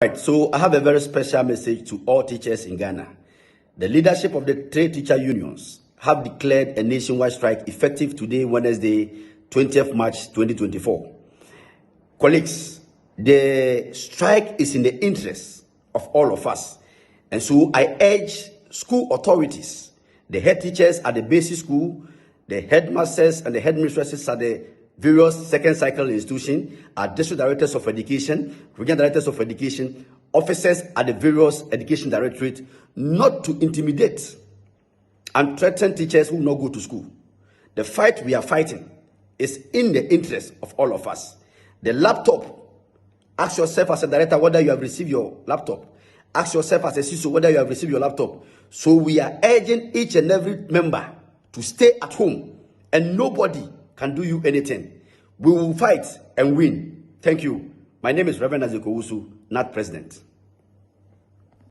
Right, so I have a very special message to all teachers in Ghana. The leadership of the trade teacher unions have declared a nationwide strike effective today, Wednesday, 20th March 2024. Colleagues, the strike is in the interest of all of us. And so I urge school authorities, the head teachers at the basic school, the headmasters and the headmistresses at the various second cycle institutions, our district directors of education, regional directors of education, officers at the various education directorate, not to intimidate and threaten teachers who will not go to school. The fight we are fighting is in the interest of all of us. The laptop, ask yourself as a director whether you have received your laptop. Ask yourself as a SISO whether you have received your laptop. So we are urging each and every member to stay at home, and nobody can do you anything. We will fight and win. Thank you. My name is Reverend Azekowusu, not President.